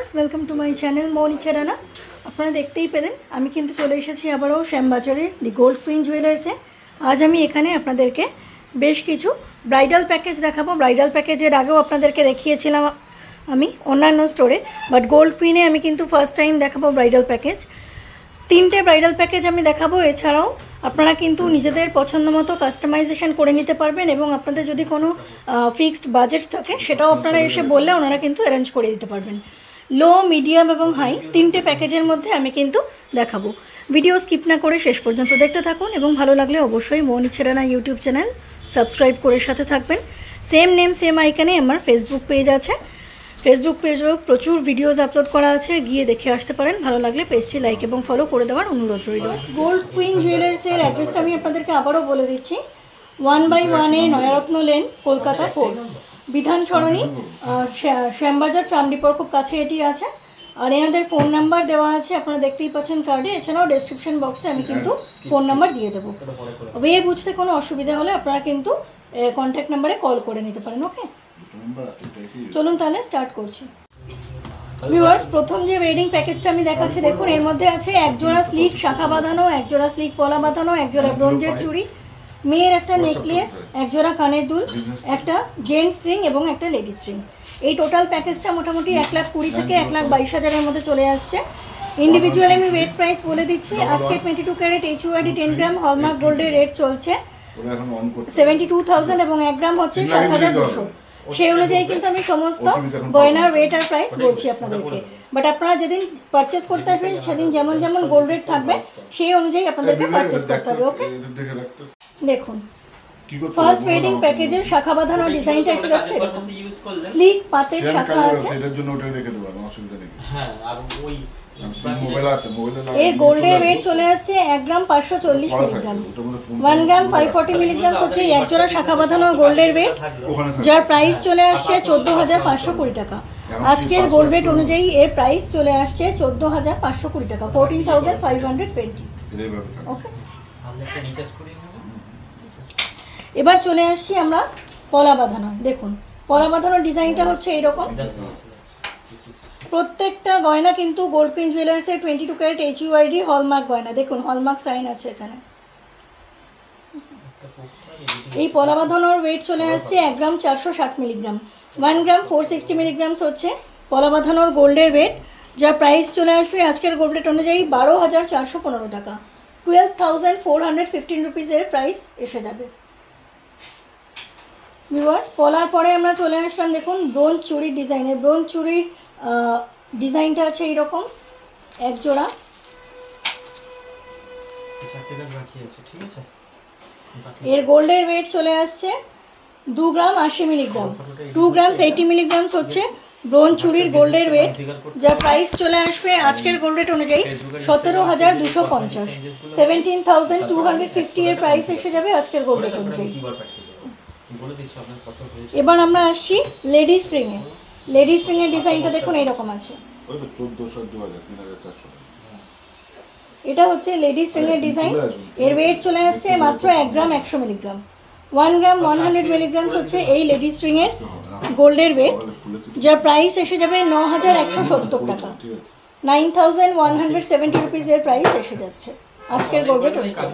Viewers welcome to my channel Mounicha Rana. আপনারা দেখতেই পেলেন আমি কিন্তু চলে এসেছি আবারও শ্যামবাজারের দি গোল্ড কুইন জুয়েলার্সে। আজ আমি এখানে আপনাদেরকে বেশ কিছু ব্রাইডাল প্যাকেজ দেখাবো। ব্রাইডাল প্যাকেজের আগেও আপনাদেরকে দেখিয়েছিলাম আমি অন্যান্য স্টোরে, বাট গোল্ড কুইনে আমি কিন্তু ফার্স্ট টাইম দেখাবো ব্রাইডাল প্যাকেজ। তিনটে ব্রাইডাল প্যাকেজ আমি দেখাবো। এছাড়াও আপনারা কিন্তু নিজেদের পছন্দ মতো কাস্টমাইজেশন করে নিতে পারবেন এবং আপনাদের যদি কোনো ফিক্সড বাজেট থাকে সেটাও আপনারা এসে বললে ওনারা কিন্তু অ্যারেঞ্জ করে দিতে পারবেন। লো, মিডিয়াম এবং হাই তিনটে প্যাকেজের মধ্যে আমি কিন্তু দেখাবো। ভিডিও স্কিপ না করে শেষ পর্যন্ত দেখতে থাকুন এবং ভালো লাগলে অবশ্যই মৌনিচা রানা ইউটিউব চ্যানেল সাবস্ক্রাইব করে সাথে থাকবেন। সেম নেম সেম আইকনে আমার ফেসবুক পেজ আছে, ফেসবুক পেজেও প্রচুর ভিডিওস আপলোড করা আছে, গিয়ে দেখে আসতে পারেন। ভালো লাগলে পেজটি লাইক এবং ফলো করে দেওয়ার অনুরোধ রইল। গোল্ড কুইন জুয়েলার্সের অ্যাড্রেসটা আমি আপনাদেরকে আবারও বলে দিচ্ছি। 1/1 নয়ারত্ন লেন, কলকাতা 4, বিধান সরণি, শ্যামবাজার ট্রাম ডিপোর খুব কাছে এটি আছে। আর এনাদের ফোন নাম্বার দেওয়া আছে, আপনারা দেখতেই পাচ্ছেন কার্ডে। এছাড়াও ডেসক্রিপশন বক্সে আমি কিন্তু ফোন নাম্বার দিয়ে দেবো। ওয়ে বুঝতে কোনো অসুবিধা হলে আপনারা কিন্তু কন্ট্যাক্ট নাম্বারে কল করে নিতে পারেন। ওকে, চলুন তাহলে স্টার্ট করছি। ভিউয়ার্স, প্রথম যে ওয়েডিং প্যাকেজটা আমি দেখাচ্ছি দেখুন, এর মধ্যে আছে একজোড়া স্লিক শাখা বাঁধানো, একজোড়া স্লিক পলা বাঁধানো, একজোড়া ব্রোঞ্জের চুড়ি, মেয়ের একটা নেকলেস, একজোড়া কানের দুল, একটা জেন্টস রিং এবং একটা লেডিস রিং। এই টোটাল প্যাকেজটা মোটামুটি 1,20,000 থেকে 1,22,000-এর মধ্যে চলে আসছে। ইন্ডিভিজুয়ালি আমি ওয়েট প্রাইস বলে দিচ্ছি। আজকে 22 ক্যারেট HUID 10 গ্রাম হলমার্ক গোল্ডের রেট চলছে 72,000 এবং 1 গ্রাম হচ্ছে 7,200। সেই অনুযায়ী কিন্তু আমি সমস্ত গয়নার রেট আর প্রাইস বলছি আপনাদেরকে। বাট আপনারা যেদিন পারচেস করতে আসবেন সেদিন যেমন যেমন গোল্ড রেট থাকবে সেই অনুযায়ী আপনাদেরকে পারচেস করতে হবে। ওকে, দেখুন ফার্স্ট ওয়েডিং প্যাকেজের শাখা বাঁধানোর ডিজাইনটা এসে যাচ্ছে এরকম। স্লিক পাতের শাখা আছে, এর গোল্ডের ওয়েট চলে আসছে 1 গ্রাম 540 মিলিগ্রাম। 1 গ্রাম 540 মিলিগ্রাম হচ্ছে একজোড়া শাখা বাঁধানো গোল্ডের ওয়েট, যার প্রাইস চলে আসছে 14,520 টাকা। আজকের গোল্ড রেট অনুযায়ী এর প্রাইস চলে আসছে 14,520 টাকা, 14,520। ওকে, এবার চলে আসছি আমরা পলা বাঁধানো। দেখুন পলা বাঁধানোর ডিজাইনটা হচ্ছে এইরকম। প্রত্যেকটা গয়না কিন্তু গোল্ড কুইন জুয়েলার্সের 22 ক্যারেট HUID হলমার্ক গয়না। দেখুন হলমার্ক সাইন আছে এখানে। এই পলা বাঁধানোর ওয়েট চলে আসছে 1 গ্রাম 460 মিলিগ্রাম। 1 গ্রাম 460 মিলিগ্রামস হচ্ছে পলা বাঁধানোর গোল্ডের ওয়েট, যার প্রাইস চলে আসবে আজকের গোল্ড রেট অনুযায়ী 12,415 টাকা, 12,415 রুপিসের প্রাইস এসে যাবে। ভিউয়ার্স, পলার পরে আমরা চলে আসলাম দেখুন ব্রোঞ্জ চুড়ির ডিজাইনের। ব্রোঞ্জ চুড়ির ডিজাইনটা আছে এইরকম, এক জোড়া। এর গোল্ডের ওয়েট চলে আসছে 2 গ্রাম 80 মিলিগ্রাম। 2 গ্রাম 80 মিলিগ্রামস হচ্ছে ব্রোঞ্জ চুড়ির গোল্ডের ওয়েট, যার প্রাইস চলে আসবে আজকের গোল্ড রেট অনুযায়ী 17,250, 17,250 এর প্রাইস এসে যাবে আজকের গোল্ড রেট অনুযায়ী। এবার আমরা আসছি লেডিস রিংয়ে। লেডিস রিংয়ের ডিজাইনটা দেখুন এইরকম আছে। এটা হচ্ছে লেডিস রিংয়ের ডিজাইন। এর ওয়েট চলে আসছে মাত্র 1 গ্রাম 100 মিলিগ্রাম। 1 গ্রাম 100 মিলিগ্রামস হচ্ছে এই লেডিস রিংয়ের গোল্ডের ওয়েট, যার প্রাইস এসে যাবে 9,170 টাকা, 9,170 রুপিসের প্রাইস এসে যাচ্ছে আজকের গোল্ড রেট অনুযায়ী।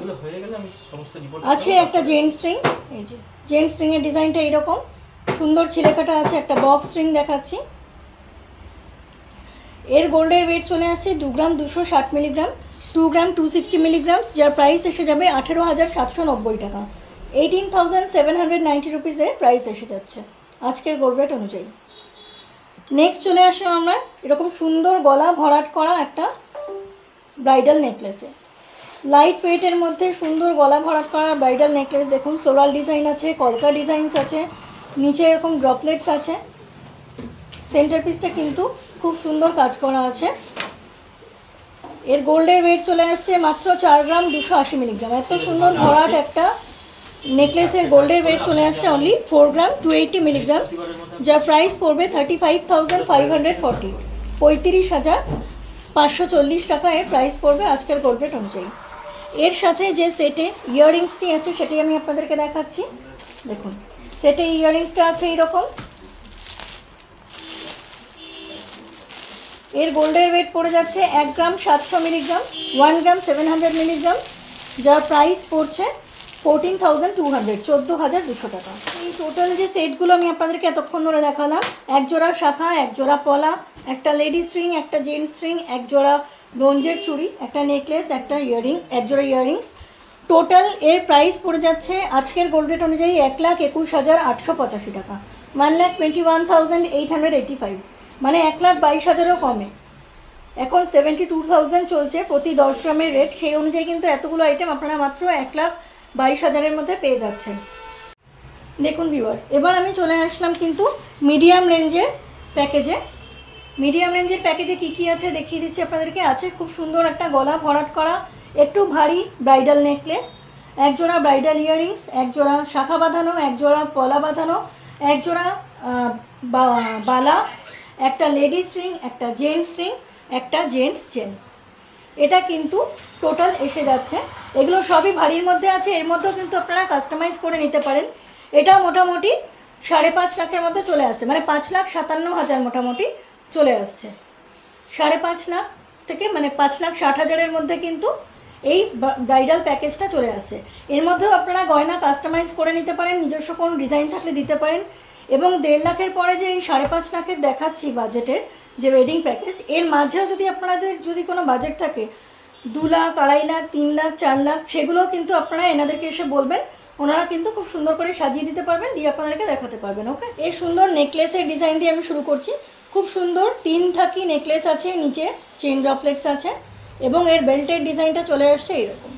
আছে একটা জেন্টস রিং, এই যে জেন্টস রিংয়ের ডিজাইনটা এইরকম সুন্দর ছিলেকাটা আছে। একটা বক্স রিং দেখাচ্ছি। এর গোল্ডের ওয়েট চলে আসছে 2 গ্রাম 260 মিলিগ্রাম, 2 গ্রাম 260 মিলিগ্রামস, যার প্রাইস এসে যাবে 18,790 টাকা, 18,790 রুপিসের প্রাইস এসে যাচ্ছে আজকের গোল্ড রেট অনুযায়ী। নেক্সট চলে আসলাম আমরা এরকম সুন্দর গলা ভরাট করা একটা ব্রাইডাল নেকলেসে। লাইট ওয়েটের মধ্যে সুন্দর গলা ভরাট করা ব্রাইডাল নেকলেস। দেখুন ফ্লোরাল ডিজাইন আছে, কলকা ডিজাইনস আছে, নিচে এরকম ড্রপলেটস আছে। সেন্টার পিসটা কিন্তু খুব সুন্দর কাজ করা আছে। এর গোল্ডের ওয়েট চলে আসছে মাত্র 4 গ্রাম 280 মিলিগ্রাম। এত সুন্দর ভরাট একটা নেকলেসের গোল্ডের ওয়েট চলে আসছে অনলি 4 গ্রাম 280 মিলিগ্রামস, যার প্রাইস পড়বে 35,540, 35,540 টাকা এর প্রাইস পড়বে আজকের গোল্ড রেট অনুযায়ী। এর সাথে যে সেটে ইয়াররিংসটি আছে সেটি আমি আপনাদেরকে দেখাচ্ছি। দেখুন সেটে ইয়াররিংসটা আছে এইরকম। এর গোল্ডের ওয়েট পড়ে যাচ্ছে 1 গ্রাম 700 মিলিগ্রাম, 1 গ্রাম 700 মিলিগ্রাম, যার প্রাইস পড়ছে 14,200, 14,200 টাকা। এই টোটাল যে সেটগুলো আমি আপনাদেরকে এতক্ষণ ধরে দেখালাম, এক জোড়া শাখা, এক জোড়া পলা, একটা লেডিস রিং, একটা জেন্টস রিং, এক জোড়া ব্রোঞ্জের চুড়ি, একটা নেকলেস, একটা ইয়াররিং, এক জোড়া ইয়াররিংস, টোটাল এর প্রাইস পড়ে যাচ্ছে আজকের গোল্ড রেট অনুযায়ী 1,21,885 টাকা, 1,21,885, মানে 1,22,000-ও কমে। এখন 72,000 চলছে প্রতি 10 গ্রামের রেট, সেই অনুযায়ী কিন্তু এতগুলো আইটেম আপনারা মাত্র 1,22,000-এর মধ্যে পেয়ে যাচ্ছেন। দেখুন ভিউয়ার্স, এবার আমি চলে আসলাম কিন্তু মিডিয়াম রেঞ্জের প্যাকেজে। মিডিয়াম রেঞ্জের প্যাকেজে কী কী আছে দেখিয়ে দিচ্ছি আপনাদেরকে। আছে খুব সুন্দর একটা গলা ভরাট করা একটু ভারী ব্রাইডাল নেকলেস, এক জোড়া ব্রাইডাল ইয়াররিংস, এক জোড়া শাখা বাঁধানো, এক জোড়া পলা বাঁধানো, এক জোড়া বালা, একটা লেডিস রিং, একটা জেন্টস রিং, একটা জেন্টস চেন। এটা কিন্তু টোটাল এসে যাচ্ছে, এগুলো সবই ভারীর মধ্যে আছে। এর মধ্যেও কিন্তু আপনারা কাস্টমাইজ করে নিতে পারেন। এটা মোটামুটি 5.5 লাখের মধ্যে চলে আসছে, মানে 5,57,000 মোটামুটি চলে আসছে। 5.5 লাখ থেকে মানে 5,60,000-এর মধ্যে কিন্তু এই ব্রাইডাল প্যাকেজটা চলে আসে। এর মধ্যেও আপনারা গয়না কাস্টমাইজ করে নিতে পারেন, নিজস্ব কোনো ডিজাইন থাকলে দিতে পারেন। এবং 1.5 লাখের পরে যে এই 5.5 লাখের দেখাচ্ছি বাজেটের যে ওয়েডিং প্যাকেজ, এর মাঝেও যদি আপনাদের যদি কোনো বাজেট থাকে 2 লাখ, 2.5 লাখ, 3 লাখ, 4 লাখ, সেগুলোও কিন্তু আপনারা এনাদেরকে এসে বলবেন, ওনারা কিন্তু খুব সুন্দর করে সাজিয়ে দিতে পারবেন, দিয়ে আপনাদেরকে দেখাতে পারবেন। ওকে, এই সুন্দর নেকলেসের ডিজাইন দিয়ে আমি শুরু করছি। খুব সুন্দর 3 থাকি নেকলেস আছে, নিচে চেইন ড্রপলেটস আছে এবং এর বেল্টের ডিজাইনটা চলে আসছে এরকম।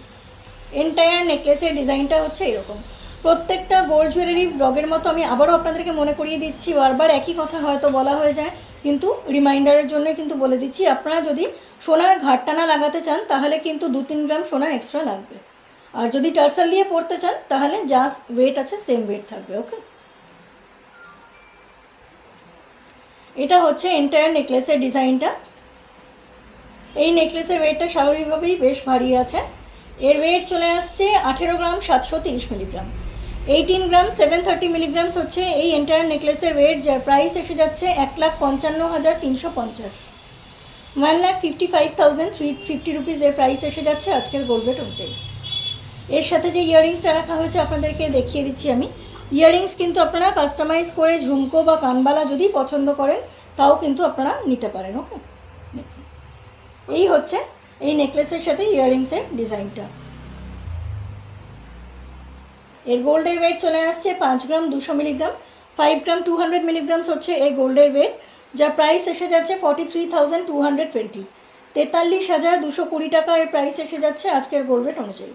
এন্টায়ার নেকলেসের ডিজাইনটা হচ্ছে এরকম। প্রত্যেকটা গোল্ড জুয়েলারি ব্লগের মতো আমি আবারও আপনাদেরকে মনে করিয়ে দিচ্ছি, বারবার একই কথা হয়তো বলা হয়ে যায়, কিন্তু রিমাইন্ডারের জন্য কিন্তু বলে দিচ্ছি, আপনারা যদি সোনার ঘাটটানা লাগাতে চান তাহলে কিন্তু 2-3 গ্রাম সোনা এক্সট্রা লাগবে, আর যদি টার্সাল দিয়ে পড়তে চান তাহলে যা ওয়েট আছে সেম ওয়েট থাকবে। ওকে, এটা হচ্ছে এন্টায়ার নেকলেসের ডিজাইনটা। এই নেকলেসের ওয়েটটা স্বাভাবিকভাবেই বেশ ভারী আছে। এর ওয়েট চলে আসছে 18 গ্রাম 730 মিলিগ্রাম, 18 গ্রাম 730 মিলিগ্রামস হচ্ছে এই এন্টায়ার নেকলেসের ওয়েট, যার প্রাইস এসে যাচ্ছে 1,55,350, 1,55,350 রুপিসের প্রাইস এসে যাচ্ছে আজকের গোল্ড রেট অনুযায়ী। এর সাথে যে ইয়াররিংসটা রাখা হয়েছে আপনাদেরকে দেখিয়ে দিচ্ছি আমি। ইয়াররিংস কিন্তু আপনারা কাস্টমাইজ করে ঝুমকো বা কানবালা যদি পছন্দ করেন তাও কিন্তু আপনারা নিতে পারেন। ওকে, এই হচ্ছে এই নেকলেসের সাথে ইয়াররিংসের ডিজাইনটা। এর গোল্ডের ওয়েট চলে আসছে 5 গ্রাম 200 মিলিগ্রাম, 5 গ্রাম 200 মিলিগ্রামস হচ্ছে এই গোল্ডের ওয়েট, যার প্রাইস এসে যাচ্ছে 43,220, 43,220 টাকা এর প্রাইস এসে যাচ্ছে আজকের গোল্ড রেট অনুযায়ী।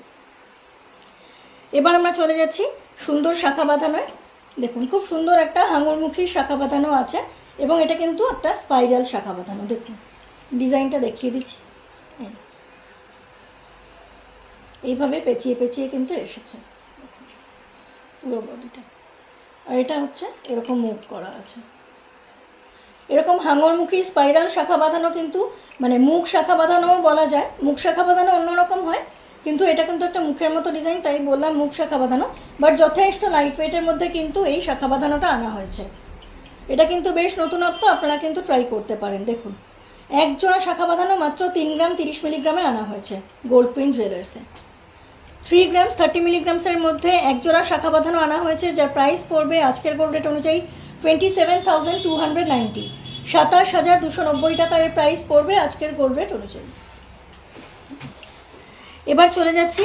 এবার আমরা চলে যাচ্ছি সুন্দর শাখা বাঁধানোয়। দেখুন খুব সুন্দর একটা হাঙরমুখী শাখা বাঁধানো আছে এবং এটা কিন্তু একটা স্পাইরাল শাখা বাঁধানো। দেখুন ডিজাইনটা দেখিয়ে দিচ্ছি, এইভাবে পেঁচিয়ে পেঁচিয়ে কিন্তু এসেছে পুরো বডিটা, আর এটা হচ্ছে এরকম মুখ করা আছে। এরকম হাঙরমুখী স্পাইরাল শাখা বাঁধানো কিন্তু মানে মুখ শাখা বাঁধানোও বলা যায়। মুখ শাখা বাঁধানো অন্যরকম হয়, কিন্তু এটা কিন্তু একটা মুখের মতো ডিজাইন, তাই বললাম মুখ শাখা বাঁধানো, বাট যথেষ্ট লাইট ওয়েটের মধ্যে কিন্তু এই শাখা বাঁধানোটা আনা হয়েছে। এটা কিন্তু বেশ নতুনত্ব, আপনারা কিন্তু ট্রাই করতে পারেন। দেখুন এক জোড়া শাখা বাঁধানো মাত্র 3 গ্রাম 30 মিলিগ্রামে আনা হয়েছে গোল্ড কুইন জুয়েলার্সে। 3 গ্রামস 30 মিলিগ্রামসের মধ্যে এক জোড়া শাখা বাঁধানো আনা হয়েছে, যার প্রাইস পড়বে আজকের গোল্ড রেট অনুযায়ী 27,290, 27,290 টাকা এর প্রাইস পড়বে আজকের গোল্ড রেট অনুযায়ী। এবার চলে যাচ্ছি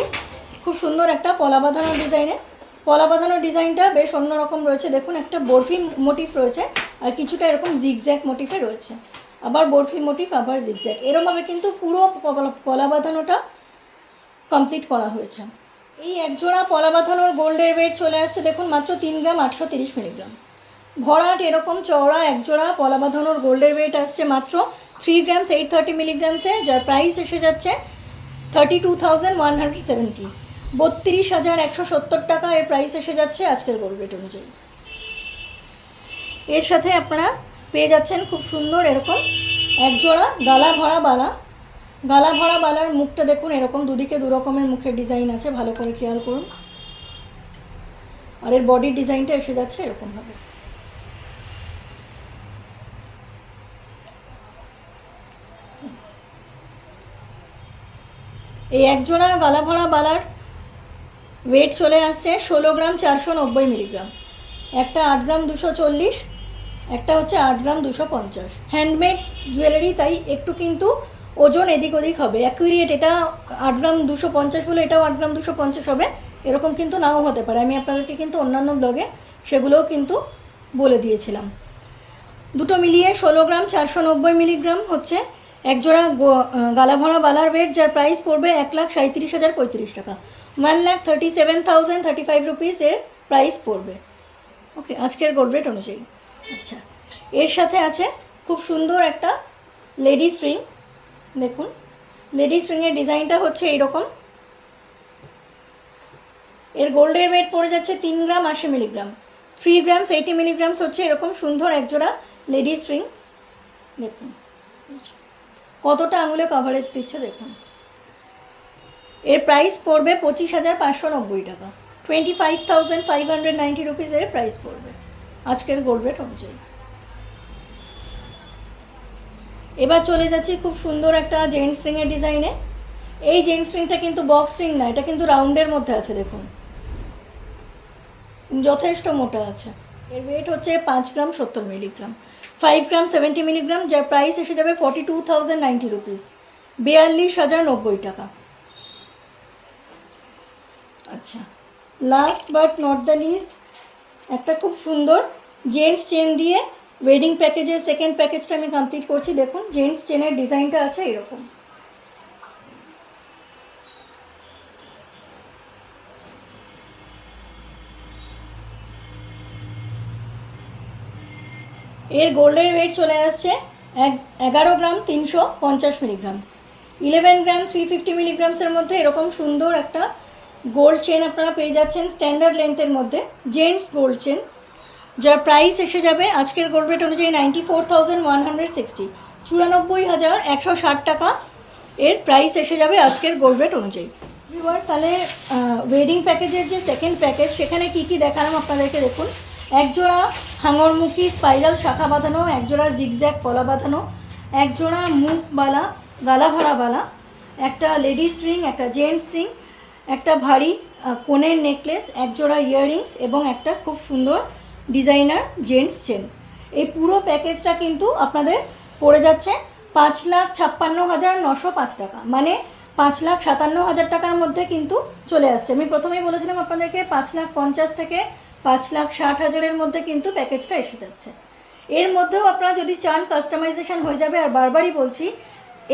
খুব সুন্দর একটা পলা বাঁধানো ডিজাইনে। পলা বাঁধানো ডিজাইনটা বেশ অন্যরকম রয়েছে। দেখুন একটা বরফি মোটিভ রয়েছে আর কিছুটা এরকম জিগজ্যাগ মোটিফে রয়েছে, আবার বরফি মোটিভ আবার জিগজ্যাগ, এরমভাবে কিন্তু পুরো পলা বাঁধানোটা কমপ্লিট করা হয়েছে। এই একজোড়া পলা বাঁধানোর গোল্ডের ওয়েট চলে আসছে দেখুন মাত্র 3 গ্রাম 830 মিলিগ্রাম। ভরাট এরকম চওড়া একজোড়া পলা বাঁধানোর গোল্ডের ওয়েট আসছে মাত্র 3 গ্রামস 830 মিলিগ্রামসে, যার প্রাইস এসে যাচ্ছে 32,170, 32,170 টাকা এর প্রাইস এসে যাচ্ছে আজকের গোল্ড রেট অনুযায়ী। এর সাথে আপনারা পেয়ে যাচ্ছেন খুব সুন্দর এরকম একজোড়া গালা ভরা বালা। গালা ভরা বালার মুখটা দেখুন এরকম দুদিকে দু রকমের মুখের ডিজাইন আছে, ভালো করে খেয়াল করুন। আর এর বডির ডিজাইনটা এসে যাচ্ছে এরকমভাবে। এই এক জোড়া গলা ভরা বালার ওয়েট চলে আসছে 16 গ্রাম 490 মিলিগ্রাম, একটা 8 গ্রাম 240, একটা হচ্ছে 8 গ্রাম 250। হ্যান্ডমেড জুয়েলারি, তাই একটু কিন্তু ওজন এদিক ওদিক হবে। অ্যাকুরেট এটা 8 গ্রাম 250 বলে এটাও 8 গ্রাম 250 হবে, এরকম কিন্তু নাও হতে পারে। আমি আপনাদেরকে কিন্তু অন্যান্য ব্লগে সেগুলোও কিন্তু বলে দিয়েছিলাম। দুটো মিলিয়ে 16 গ্রাম 490 মিলিগ্রাম হচ্ছে একজোড়া গালা ভরা বালার ওয়েট, যার প্রাইস পড়বে 1,37,035 টাকা। 1,37,035 রুপিস এর প্রাইস পড়বে। ওকে, আজকের গোল্ড রেট অনুযায়ী। আচ্ছা, এর সাথে আছে খুব সুন্দর একটা লেডিস রিং। দেখুন, লেডিস রিংয়ের ডিজাইনটা হচ্ছে এইরকম। এর গোল্ডের ওয়েট পড়ে যাচ্ছে 3 গ্রাম 80 মিলিগ্রাম। 3 গ্রামস 80 মিলিগ্রামস হচ্ছে এরকম সুন্দর একজোড়া লেডিস রিং। দেখুন কতটা আঙুলে কভারেজ দিচ্ছে দেখুন। এর প্রাইস পড়বে 25,590 টাকা। 25,590 রুপিস এর প্রাইস পড়বে আজকের গোল্ড রেট অনুযায়ী। এবার চলে যাচ্ছি খুব সুন্দর একটা জেন্টস রিংয়ের ডিজাইনে। এই জেন্টস রিংটা কিন্তু বক্স রিং না, এটা কিন্তু রাউন্ডের মধ্যে আছে। দেখুন যথেষ্ট মোটা আছে। এর ওয়েট হচ্ছে 5 গ্রাম 70 মিলিগ্রাম, 5 গ্রাম 70 মিলিগ্রাম, যার প্রাইস এসে যাবে 42,090 রুপিস, 42,090 টাকা। আচ্ছা, last but not the least একটা খুব সুন্দর জেন্টস চেন দিয়ে ওয়েডিং প্যাকেজের সেকেন্ড প্যাকেজটা আমি কমপ্লিট করছি। দেখুন জেন্টস চেনের ডিজাইনটা আছে এরকম। এর গোল্ডের ওয়েট চলে আসছে 11 গ্রাম 350 মিলিগ্রাম, 11 গ্রাম 350 মিলিগ্রামসের মধ্যে এরকম সুন্দর একটা গোল্ড চেন আপনারা পেয়ে যাচ্ছেন স্ট্যান্ডার্ড লেন্থের মধ্যে, জেন্টস গোল্ড চেন, যার প্রাইস এসে যাবে আজকের গোল্ড রেট অনুযায়ী 94,160, 94,160 টাকা এর প্রাইস এসে যাবে আজকের গোল্ড রেট অনুযায়ী। ভিউয়ার্স, তাহলে ওয়েডিং প্যাকেজের যে সেকেন্ড প্যাকেজ সেখানে কি কি দেখালাম আপনাদেরকে দেখুন। একজোড়া হাঙরমুখী স্পাইরাল শাখা বাঁধানো, একজোড়া জিগজ্যাগ কলা বাঁধানো, একজোড়া মুখবালা গালা ভরা বালা, একটা লেডিস রিং, একটা জেন্টস রিং, একটা ভারী কোণের নেকলেস, একজোড়া ইয়াররিংস এবং একটা খুব সুন্দর ডিজাইনার জেন্টস চেন। এই পুরো প্যাকেজটা কিন্তু আপনাদের পড়ে যাচ্ছে 5,56,905 টাকা, মানে 5,57,000 টাকার মধ্যে কিন্তু চলে আসছে। আমি প্রথমেই বলেছিলাম আপনাদেরকে 5,50,000 থেকে 5,60,000-এর মধ্যে কিন্তু প্যাকেজটা এসে যাচ্ছে। এর মধ্যেও আপনারা যদি চান কাস্টমাইজেশন হয়ে যাবে। আর বারবারই বলছি,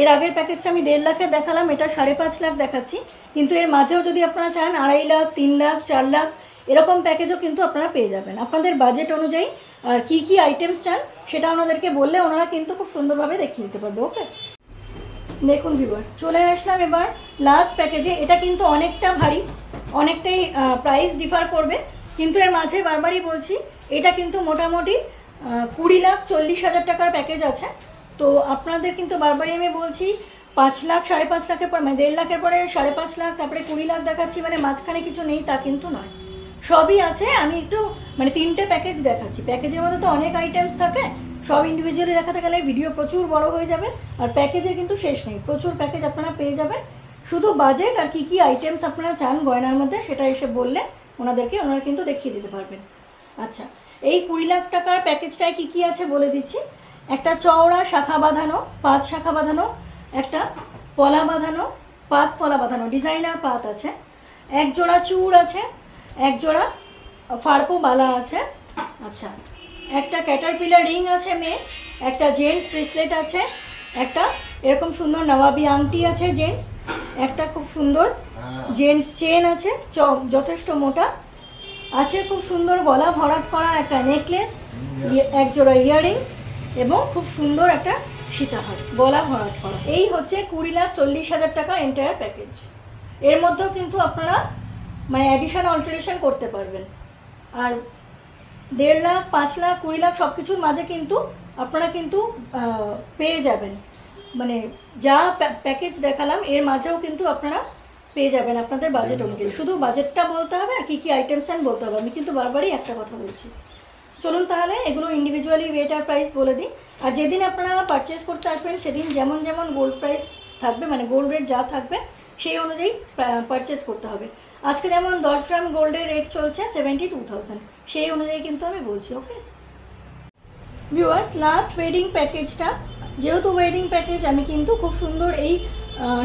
এর আগের প্যাকেজটা আমি 1.5 লাখে দেখালাম, এটা 5.5 লাখ দেখাচ্ছি, কিন্তু এর মাঝেও যদি আপনারা চান 2.5 লাখ 3 লাখ 4 লাখ এরকম প্যাকেজও কিন্তু আপনারা পেয়ে যাবেন আপনাদের বাজেট অনুযায়ী। আর কি কি আইটেমস চান সেটা ওনাদেরকে বললে ওনারা কিন্তু খুব সুন্দরভাবে দেখিয়ে দিতে পারবে। ওকে, দেখুন ভিউয়ার্স, চলে আসলাম এবার লাস্ট প্যাকেজে। এটা কিন্তু অনেকটা ভারী, অনেকটাই প্রাইস ডিফার করবে, কিন্তু এর মাঝে বারবারই বলছি এটা কিন্তু মোটামুটি 20,40,000 টাকার প্যাকেজ আছে। তো আপনাদের কিন্তু বারবারই আমি বলছি 5 লাখ 5.5 লাখের পর, মানে 1.5 লাখের পরে 5.5 লাখ, তারপরে 20 লাখ দেখাচ্ছি, মানে মাঝখানে কিছু নেই তা কিন্তু নয়, সবই আছে। আমি একটু মানে 3টে প্যাকেজ দেখাচ্ছি। প্যাকেজের মধ্যে তো অনেক আইটেমস থাকে, সব ইন্ডিভিজুয়ালি দেখাতে গেলে ভিডিও প্রচুর বড় হয়ে যাবে, আর প্যাকেজের কিন্তু শেষ নেই, প্রচুর প্যাকেজ আপনারা পেয়ে যাবেন। শুধু বাজেট আর কি কি আইটেমস আপনারা চান গয়নার মধ্যে সেটা এসে বললে ওনারা কিন্তু দেখিয়ে দিতে পারবেন। আচ্ছা, এই 20 লাখ টাকার প্যাকেজটায় কি কি আছে বলে দিচ্ছি। একটা চওড়া শাখা বাঁধানো, পাত শাখা বাঁধানো, একটা পলা বাঁধানো, পাত পলা বাঁধানো ডিজাইনার পাত আছে, এক জোড়া চূড় আছে, এক জোড়া ফার্পো বালা আছে। আচ্ছা, একটা ক্যাটারপিলার রিং আছে মেয়ে, একটা জেন্টস ব্রেসলেট আছে, একটা এরকম সুন্দর নবাবি আংটি আছে জেন্টস, একটা খুব সুন্দর জেন্টস চেন আছে যথেষ্ট মোটা আছে, খুব সুন্দর গলা ভরাট করা একটা নেকলেস, এক জোড়া ইয়াররিংস এবং খুব সুন্দর একটা সীতাহার গলা ভরাট করা। এই হচ্ছে 20,40,000 টাকার এন্টায়ার প্যাকেজ। এর মধ্যেও কিন্তু আপনারা মানে অ্যাডিশন অল্টারেশন করতে পারবেন। আর 1.5 লাখ 5 লাখ 20 লাখ সব কিছুর মাঝে কিন্তু আপনারা কিন্তু পেয়ে যাবেন, মানে যা প্যাকেজ দেখালাম এর মাঝেও কিন্তু আপনারা পেয়ে যাবেন আপনাদের বাজেট অনুযায়ী। শুধু বাজেটটা বলতে হবে আর কী কী আইটেমস চান বলতে হবে। আমি কিন্তু বারবারই একটা কথা বলছি। চলুন তাহলে এগুলো ইন্ডিভিজুয়ালি ওয়েট আর প্রাইস বলে দিই। আর যেদিন আপনারা পারচেস করতে আসবেন সেদিন যেমন যেমন গোল্ড প্রাইস থাকবে, মানে গোল্ড রেট যা থাকবে সেই অনুযায়ী পারচেস করতে হবে। আজকে যেমন 10 গ্রাম গোল্ডের রেট চলছে 72,000, সেই অনুযায়ী কিন্তু আমি বলছি। ওকে ভিউয়ার্স, লাস্ট ওয়েডিং প্যাকেজটা, যেহেতু ওয়েডিং প্যাকেজ, আমি কিন্তু খুব সুন্দর এই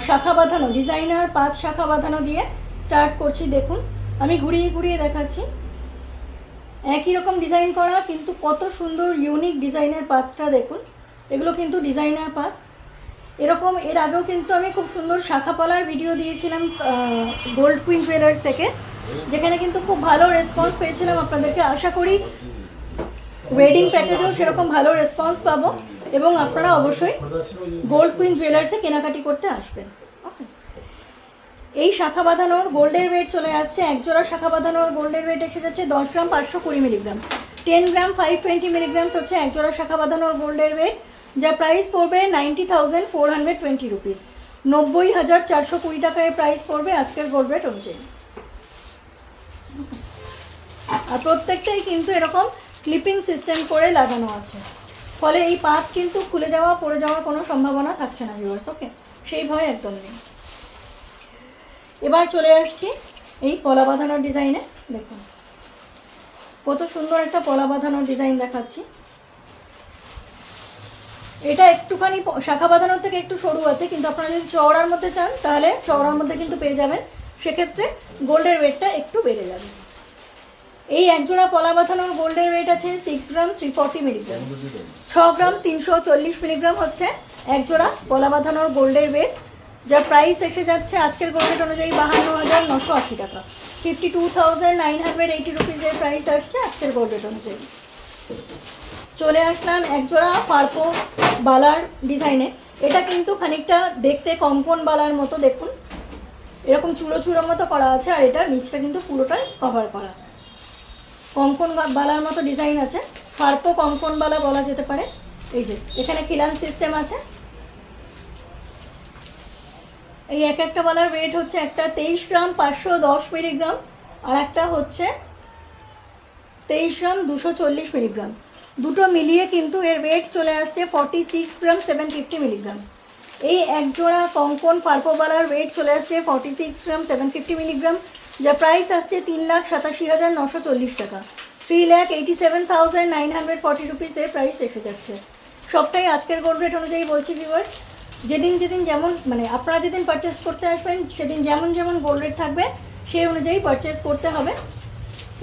শাখা বাঁধানো ডিজাইনার পাত শাখা বাঁধানো দিয়ে স্টার্ট করছি। দেখুন আমি ঘুরিয়ে ঘুরিয়ে দেখাচ্ছি, একই রকম ডিজাইন করা কিন্তু কত সুন্দর ইউনিক ডিজাইনের পাতটা দেখুন। এগুলো কিন্তু ডিজাইনার পাত। এরকম এর আগেও কিন্তু আমি খুব সুন্দর শাখা পলার ভিডিও দিয়েছিলাম গোল্ড কুইন জুয়েলার্স থেকে, যেখানে কিন্তু খুব ভালো রেসপন্স পেয়েছিলাম আপনাদেরকে। আশা করি ওয়েডিং প্যাকেজেও সেরকম ভালো রেসপন্স পাবো এবং আপনারা অবশ্যই গোল্ড কুইন জুয়েলার্সে কেনাকাটি করতে আসবেন। ওকে, এই শাখা বাঁধানোর গোল্ডের ওয়েট চলে আসছে, একজোড়া শাখা বাঁধানোর গোল্ডের ওয়েট এসে যাচ্ছে 10 গ্রাম 520 মিলিগ্রাম। 10 গ্রাম 520 মিলিগ্রামস হচ্ছে একজোড়া শাখা বাঁধানোর গোল্ডের ওয়েট, যা প্রাইস পড়বে 90,420 রুপিস। 90,420 টাকায় প্রাইস পড়বে আজকের গোল্ড রেট অনুযায়ী। আর প্রত্যেকটাই কিন্তু এরকম ক্লিপিং সিস্টেম করে লাগানো আছে, ফলে এই পাত কিন্তু খুলে যাওয়া পড়ে যাওয়ার কোনো সম্ভাবনা থাকছে না ভিউয়ার্স। ওকে, সেই ভয় একদম নেই। এবার চলে আসছি এই পলা বাঁধানোর ডিজাইনে। দেখুন কত সুন্দর একটা পলা বাঁধানোর ডিজাইন দেখাচ্ছি। এটা একটুখানি শাখা বাঁধানোর থেকে একটু সরু আছে, কিন্তু আপনারা যদি চওড়ার মধ্যে চান তাহলে চওড়ার মধ্যে কিন্তু পেয়ে যাবেন, সেক্ষেত্রে গোল্ডের ওয়েটটা একটু বেড়ে যাবে। এই একজোড়া পলা বাঁধানোর গোল্ডের ওয়েট আছে 6 গ্রাম 340 মিলিগ্রাম। 6 গ্রাম 340 মিলিগ্রাম হচ্ছে একজোড়া পলা বাঁধানোর গোল্ডের ওয়েট, যার প্রাইস এসে যাচ্ছে আজকের গোল্ড রেট অনুযায়ী 52,980 টাকা। 52,980 রুপিসের প্রাইস আসছে আজকের গোল্ড রেট অনুযায়ী। চলে আসলাম একজোড়া পার্পো বালার ডিজাইনে। এটা কিন্তু খানিকটা দেখতে কঙ্কন বালার মতো, দেখুন এরকম চূড়ো চূড়ো মতো করা আছে, আর এটা নিচটা কিন্তু পুরোটাই কভার করা। কঙ্কন বালার মতো ডিজাইন আছে, পার্পো কঙ্কন বালা বলা যেতে পারে। এই যে এখানে খিলান সিস্টেম আছে। এই এক একটা বালার ওয়েট হচ্ছে একটা 23 গ্রাম 510 মিলিগ্রাম, আর একটা হচ্ছে 23 গ্রাম 240 মিলিগ্রাম। দুটো মিলিয়ে কিন্তু এর ওয়েট চলে আসছে 46 গ্রাম 750 মিলিগ্রাম। এই একজোড়া কঙ্কন পার্পোবালার ওয়েট চলে আসছে 46 গ্রাম 750 মিলিগ্রাম, যা প্রাইস আসছে 3,87,940 টাকা। 3,87,940 রুপিসের প্রাইস এসে যাচ্ছে। সবটাই আজকের গোল্ড রেট অনুযায়ী বলছি ভিউয়ার্স। যেদিন যেদিন যেমন আপনারা যেদিন পারচেস করতে আসবেন সেদিন যেমন যেমন গোল্ড রেট থাকবে সেই অনুযায়ী পারচেস করতে হবে।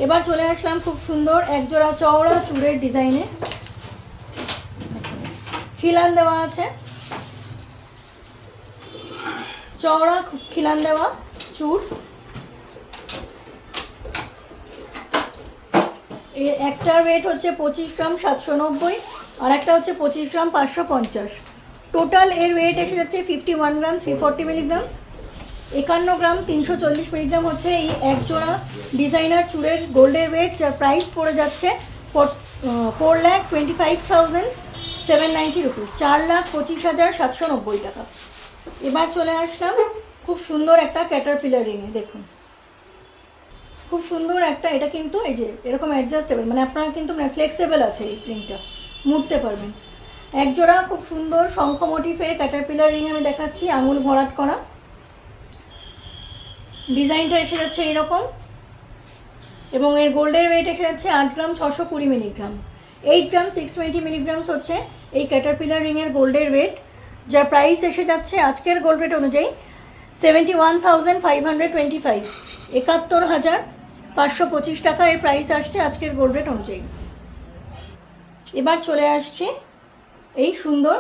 এবার চলে আসলাম খুব সুন্দর একজোড়া চওড়া চূড়ের ডিজাইনে। খিলান দেওয়া আছে, চওড়া খিলান দেওয়া চূড়। এর একটার ওয়েট হচ্ছে 25 গ্রাম 790, আর একটা হচ্ছে 25 গ্রাম 550। টোটাল এর ওয়েট এসে যাচ্ছে 51 গ্রাম 340 মিলিগ্রাম। 51 গ্রাম 340 মিলিগ্রাম হচ্ছে এই একজোড়া ডিজাইনার চূড়ের গোল্ডের ওয়েট, যার প্রাইস পড়ে যাচ্ছে 4,25,790 রুপিস, 4,25,790 টাকা। এবার চলে আসলাম খুব সুন্দর একটা ক্যাটারপিলার রিংয়ে। দেখুন খুব সুন্দর একটা, এটা কিন্তু এই যে এরকম অ্যাডজাস্টেবল, আপনারা কিন্তু ফ্লেক্সিবল আছে, এই রিংটা মুড়তে পারবেন। একজোড়া খুব সুন্দর শঙ্খ মোটিফের ক্যাটারপিলার রিং আমি দেখাচ্ছি, আঙুল ভরাট করা। ডিজাইনটা এসে যাচ্ছে এইরকম, এবং এর গোল্ডের ওয়েট এসে যাচ্ছে 8 গ্রাম 620 মিলিগ্রাম। 8 গ্রাম 620 মিলিগ্রামস হচ্ছে এই ক্যাটারপিলার রিংয়ের গোল্ডের ওয়েট, যার প্রাইস এসে যাচ্ছে আজকের গোল্ড রেট অনুযায়ী 71,525, 71,525 টাকা এর প্রাইস আসছে আজকের গোল্ড রেট অনুযায়ী। এবার চলে আসছে এই সুন্দর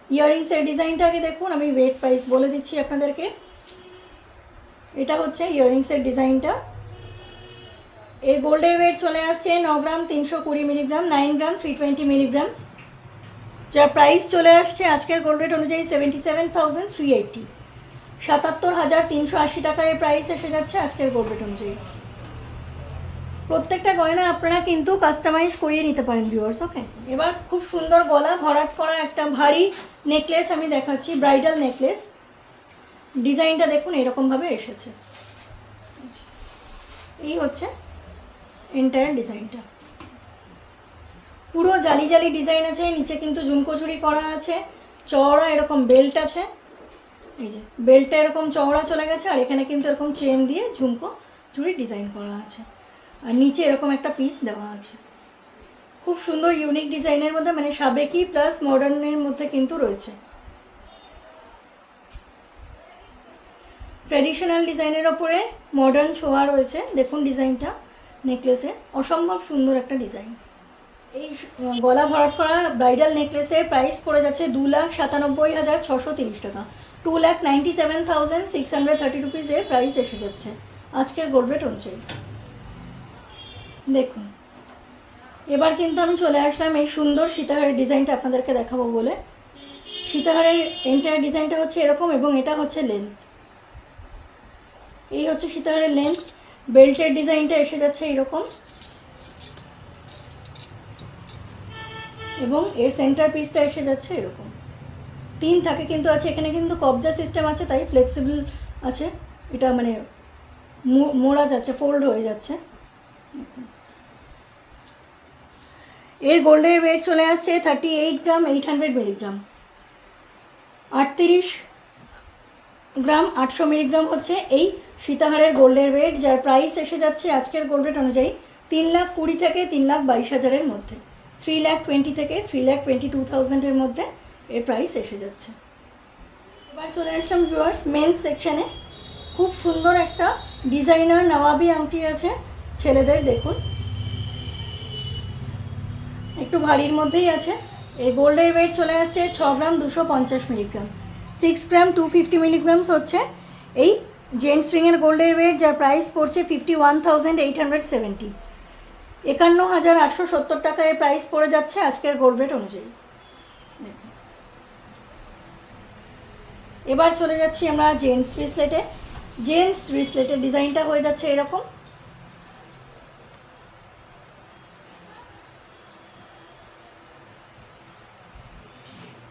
ইয়াররিংসের ডিজাইনটাকে দেখুন। আমি ওয়েট প্রাইস বলে দিচ্ছি আপনাদেরকে। এটা হচ্ছে ইয়াররিংসের ডিজাইনটা। এর গোল্ডের ওয়েট চলে আসছে 9 গ্রাম 320 মিলিগ্রাম, 9 গ্রাম 320 মিলিগ্রামস, যার প্রাইস চলে আসছে আজকের গোল্ড রেট অনুযায়ী 77,380, 77,380 টাকার প্রাইস এসে যাচ্ছে আজকের গোল্ড রেট অনুযায়ী। প্রত্যেকটা গয়না আপনারা কিন্তু কাস্টমাইজ করিয়ে নিতে পারেন ভিউয়ার্স। ওকে, এবার খুব সুন্দর গলা ভরাট করা একটা ভারী নেকলেস আমি দেখাচ্ছি, ব্রাইডাল নেকলেস। ডিজাইনটা দেখুন এরকমভাবে এসেছে। এই হচ্ছে এন্টায়ার ডিজাইনটা, পুরো জালি জালি ডিজাইন আছে। নিচে কিন্তু ঝুমকো চুড়ি করা আছে, চওড়া এরকম বেল্ট আছে, এই যে বেল্টটা এরকম চওড়া চলে গেছে, আর এখানে কিন্তু এরকম চেন দিয়ে ঝুমকো চুড়ি ডিজাইন করা আছে, আর নিচে এরকম একটা পিস দেওয়া আছে। খুব সুন্দর ইউনিক ডিজাইনের মধ্যে, মানে সাবেকি প্লাস মডার্নের মধ্যে কিন্তু রয়েছে। ট্র্যাডিশনাল ডিজাইনের ওপরে মডার্ন ছোঁয়া রয়েছে। দেখুন ডিজাইনটা নেকলেসের, অসম্ভব সুন্দর একটা ডিজাইন। এই গলা ভরাট করা ব্রাইডাল নেকলেসের প্রাইস পড়ে যাচ্ছে 2,97,630 টাকা। 2,97,630 রুপিসের প্রাইস এসে যাচ্ছে আজকের গোল্ড রেট অনুযায়ী। দেখুন এবার কিন্তু আমি চলে আসলাম এই সুন্দর সীতাহারের ডিজাইনটা আপনাদেরকে দেখাবো বলে। সীতাহারের এন্টায়ার ডিজাইনটা হচ্ছে এরকম, এবং এটা হচ্ছে লেন্থ। এই হচ্ছে সীতাহারের লেন্থ। বেল্টের ডিজাইনটা এসে যাচ্ছে এরকম, এবং এর সেন্টার পিসটা এসে যাচ্ছে এরকম। 3 থাকে কিন্তু আছে, এখানে কিন্তু কবজা সিস্টেম আছে, তাই ফ্লেক্সিবল আছে, এটা মানে মোড়া যাচ্ছে, ফোল্ড হয়ে যাচ্ছে। এর গোল্ডের ওয়েট চলে আসছে 38 গ্রাম 800 মিলিগ্রাম। 38 গ্রাম 800 মিলিগ্রাম হচ্ছে এই সীতাহারের গোল্ডের ওয়েট, যার প্রাইস এসে যাচ্ছে আজকের গোল্ড রেট অনুযায়ী 3,20,000 থেকে 3,22,000 মধ্যে। 3,20,000 থেকে 3,22,000 মধ্যে এর প্রাইস এসে যাচ্ছে। এবার চলে আসলাম ভিউয়ার্স মেন্স সেকশানে। খুব সুন্দর একটা ডিজাইনার নওয়াবি আংটি আছে ছেলেদের। দেখুন একটু ভারীর মধ্যেই আছে। এই গোল্ডের ওয়েট চলে আসছে 6 গ্রাম 250 মিলিগ্রাম। 6 গ্রাম 250 মিলিগ্রামস হচ্ছে এই জেন্টস রিংয়ের গোল্ডের ওয়েট, যার প্রাইস পড়ছে 51,870। 51,870 টাকায় প্রাইস পড়ে যাচ্ছে আজকের গোল্ড রেট অনুযায়ী। এবার চলে যাচ্ছি আমরা জেন্টস ব্রেসলেটে। জেন্টস ব্রেসলেটের ডিজাইনটা হয়ে যাচ্ছে এরকম।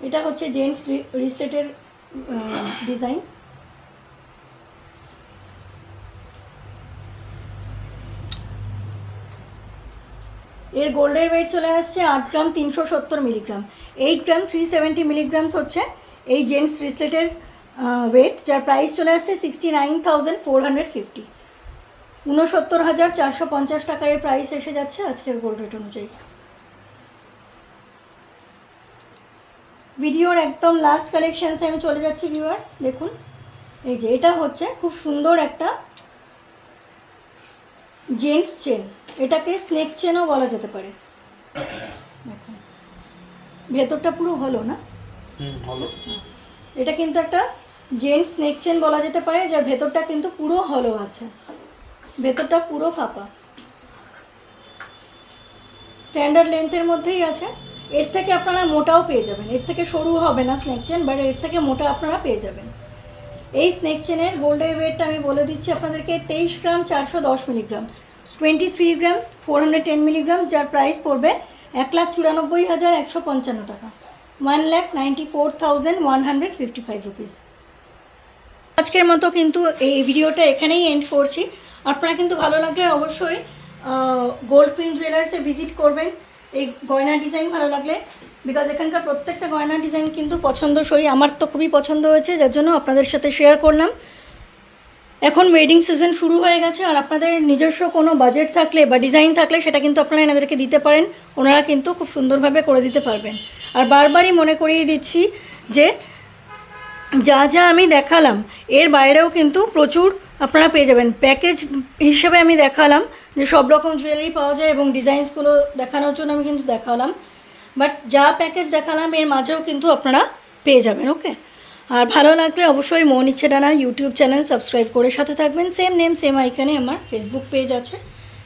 এটা হচ্ছে জেন্টস ব্রেসলেটের ডিজাইন। এর গোল্ডের ওয়েট চলে আসছে 8 গ্রাম 370 মিলিগ্রাম। 8 গ্রাম 370 মিলিগ্রামস হচ্ছে এই জেন্টস ব্রেসলেটের ওয়েট, যার প্রাইস চলে আসছে 69,450। 69,450 টাকার প্রাইস এসে যাচ্ছে আজকের গোল্ড রেট অনুযায়ী। ভিডিওর একদম লাস্ট কালেকশানসে আমি চলে যাচ্ছি ভিউয়ার্স। দেখুন এই যে এটা হচ্ছে খুব সুন্দর একটা জেন্টস চেন, এটাকে স্নেক চেনও বলা যেতে পারে। দেখুন ভেতরটা পুরো হলো না, এটা কিন্তু একটা জেন্টস স্নেক চেন বলা যেতে পারে, যার ভেতরটা কিন্তু পুরো হলো আছে, ভেতরটা পুরো ফাঁপা। স্ট্যান্ডার্ড লেন্থের মধ্যেই আছে। এর থেকে আপনারা মোটাও পেয়ে যাবেন, এর থেকে সরু হবে না স্নেক চেন, বাট এর থেকে মোটা আপনারা পেয়ে যাবেন। এই স্নেক চেনের গোল্ডের ওয়েটটা আমি বলে দিচ্ছি আপনাদেরকে 23 গ্রাম 410 মিলিগ্রাম। 23 গ্রামস 410 মিলিগ্রাম, যার প্রাইস পড়বে 1,94,155 টাকা। 1,94,155 রুপিস। আজকের মতো কিন্তু এই ভিডিওটা এখানেই এন্ড করছি। আপনারা কিন্তু ভালো লাগলে অবশ্যই গোল্ড কুইন জুয়েলার্সে ভিজিট করবেন। এই গয়না ডিজাইন ভালো লাগলে, বিকজ এখানকার প্রত্যেকটা গয়না ডিজাইন কিন্তু পছন্দসই, আমার তো খুবই পছন্দ হয়েছে, যার জন্য আপনাদের সাথে শেয়ার করলাম। এখন ওয়েডিং সিজন শুরু হয়ে গেছে, আর আপনাদের নিজস্ব কোনো বাজেট থাকলে বা ডিজাইন থাকলে সেটা কিন্তু আপনারা এনাদেরকে দিতে পারেন, ওনারা কিন্তু খুব সুন্দরভাবে করে দিতে পারবেন। আর বারবারই মনে করিয়ে দিচ্ছি যে যা যা আমি দেখালাম এর বাইরেও কিন্তু প্রচুর আপনারা পেয়ে যাবেন। প্যাকেজ হিসেবে আমি দেখালাম যে সব রকম জুয়েলারি পাওয়া যায়, এবং ডিজাইনসগুলো দেখানোর জন্য আমি কিন্তু দেখালাম, বাট যা প্যাকেজ দেখালাম এর মাঝেও কিন্তু আপনারা পেয়ে যাবেন। ওকে, আর ভালো লাগলে অবশ্যই মন ইচ্ছে ডানা ইউটিউব চ্যানেল সাবস্ক্রাইব করে সাথে থাকবেন। সেম নেম সেম আইকনে আমার ফেসবুক পেজ আছে,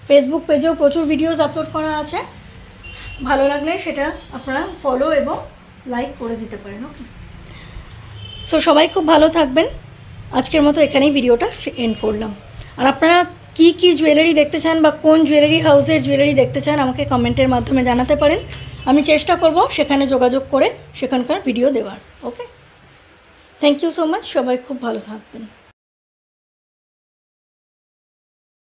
ফেসবুক পেজেও প্রচুর ভিডিওস আপলোড করা আছে, ভালো লাগলে সেটা আপনারা ফলো এবং লাইক করে দিতে পারেন। ওকে, সো সবাই খুব ভালো থাকবেন। আজকের মতো এখানেই ভিডিওটা এন্ড করলাম। আর আপনারা কি কি জুয়েলারি দেখতে চান বা কোন জুয়েলারি হাউসের জুয়েলারি দেখতে চান আমাকে কমেন্টের মাধ্যমে জানাতে পারেন। আমি চেষ্টা করব সেখানে যোগাযোগ করে সেখানকার ভিডিও দেওয়ার। ওকে, থ্যাংক ইউ সো মাচ, সবাই খুব ভালো থাকবেন।